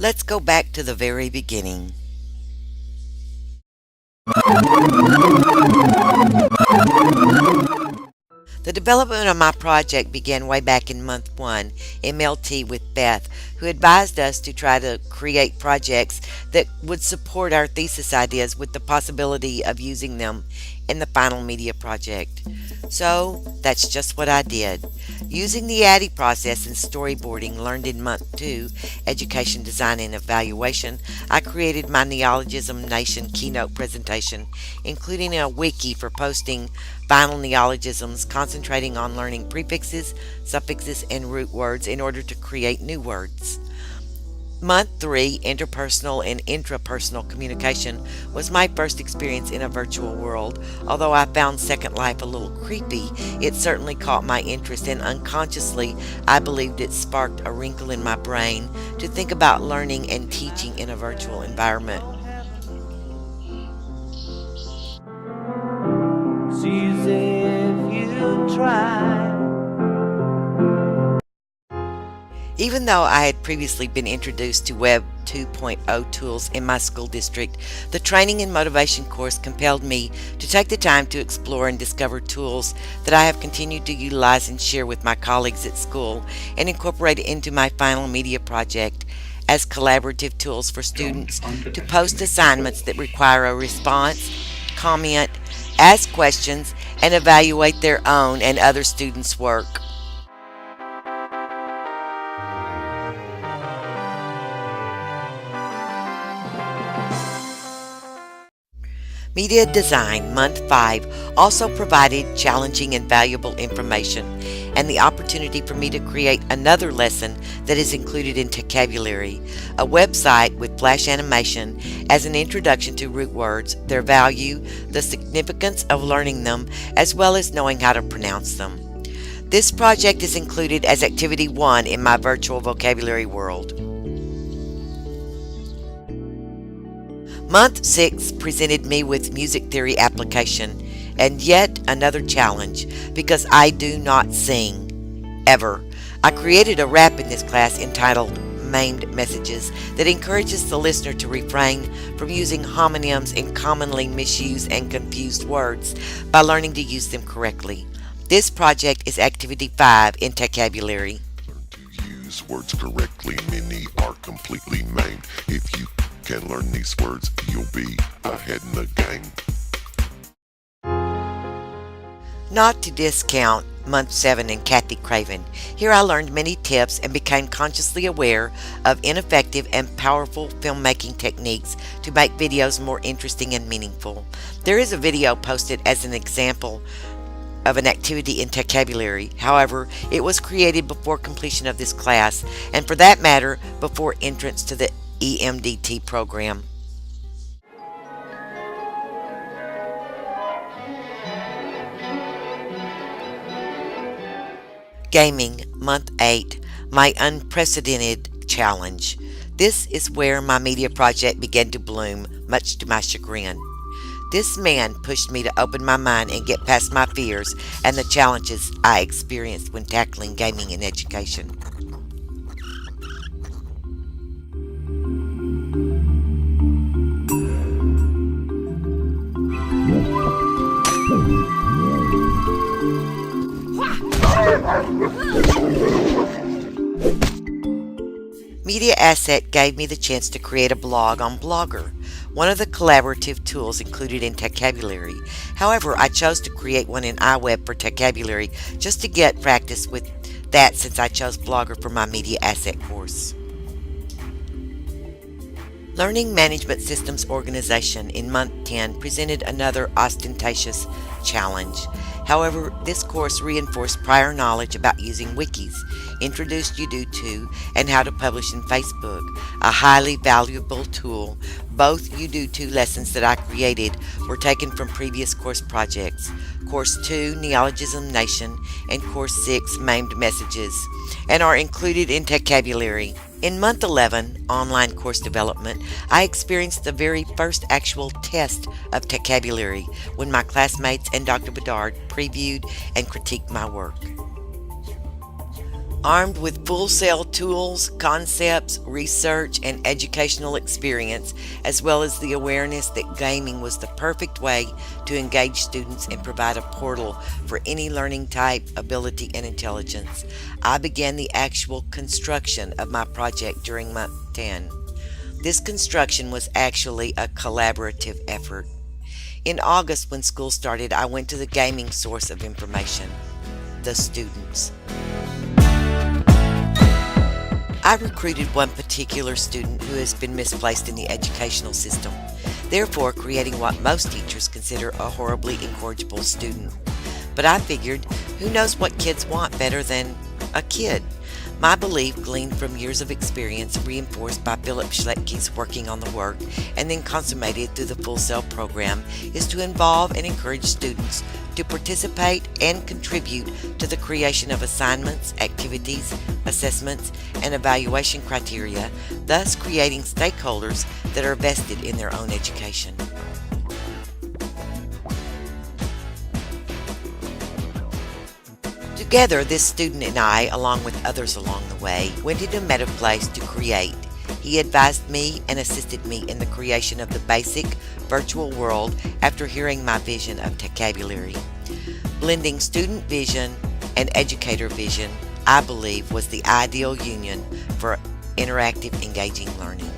Let's go back to the very beginning. The development of my project began way back in month 1, MLT, with Beth, who advised us to try to create projects that would support our thesis ideas with the possibility of using them in the final media project. So that's just what I did. Using the ADDIE process and storyboarding learned in month 2, Education Design and Evaluation, I created my Neologism Nation keynote presentation, including a wiki for posting final neologisms, concentrating on learning prefixes, suffixes, and root words in order to create new words. Month 3, Interpersonal and Intrapersonal Communication, was my first experience in a virtual world. Although I found Second Life a little creepy, it certainly caught my interest, and unconsciously I believed it sparked a wrinkle in my brain to think about learning and teaching in a virtual environment. It's easy if you try. Even though I had previously been introduced to Web 2.0 tools in my school district, the training and motivation course compelled me to take the time to explore and discover tools that I have continued to utilize and share with my colleagues at school and incorporate into my final media project as collaborative tools for students to post assignments that require a response, comment, ask questions, and evaluate their own and other students' work. Media Design Month 5 also provided challenging and valuable information and the opportunity for me to create another lesson that is included in Vocabulary, a website with flash animation as an introduction to root words, their value, the significance of learning them, as well as knowing how to pronounce them. This project is included as Activity 1 in my virtual vocabulary world. Month 6 presented me with music theory application, and yet another challenge because I do not sing, ever. I created a rap in this class entitled Maimed Messages that encourages the listener to refrain from using homonyms and commonly misused and confused words by learning to use them correctly. This project is Activity 5 in Vocabulary. To use words correctly, many are completely maimed. If you can learn these words, you'll be ahead in the game. Not to discount Month 7 in Kathy Craven. Here I learned many tips and became consciously aware of ineffective and powerful filmmaking techniques to make videos more interesting and meaningful. There is a video posted as an example of an activity in vocabulary. However, it was created before completion of this class, and for that matter, before entrance to the EMDT program. Gaming, Month 8, my unprecedented challenge. This is where my media project began to bloom, much to my chagrin. This man pushed me to open my mind and get past my fears and the challenges I experienced when tackling gaming in education. Media Asset gave me the chance to create a blog on Blogger, one of the collaborative tools included in Vocabulary. However, I chose to create one in iWeb for Vocabulary just to get practice with that since I chose Blogger for my Media Asset course. Learning Management Systems Organization in Month 10 presented another ostentatious challenge. However, this course reinforced prior knowledge about using wikis, introduced Udo2 and how to publish in Facebook, a highly valuable tool. Both Udo2 lessons that I created were taken from previous course projects. Course 2, Neologism Nation, and Course 6, Maimed Messages, and are included in Vocabulary. In Month 11, Online Course Development, I experienced the very first actual test of Vocabulary when my classmates and Dr. Bedard previewed and critiqued my work. Armed with full sail tools, concepts, research, and educational experience, as well as the awareness that gaming was the perfect way to engage students and provide a portal for any learning type, ability, and intelligence, I began the actual construction of my project during Month 10. This construction was actually a collaborative effort. In August, when school started, I went to the gaming source of information, the students. I recruited one particular student who has been misplaced in the educational system, therefore creating what most teachers consider a horribly incorrigible student. But I figured, who knows what kids want better than a kid? My belief, gleaned from years of experience, reinforced by Philip Schletke's working on the work, and then consummated through the Full Sail program, is to involve and encourage students to participate and contribute to the creation of assignments, activities, assessments, and evaluation criteria, thus creating stakeholders that are vested in their own education. Together, this student and I, along with others along the way, went into MetaPlace to create. He advised me and assisted me in the creation of the basic virtual world after hearing my vision of Vocabulary. Blending student vision and educator vision, I believe, was the ideal union for interactive, engaging learning.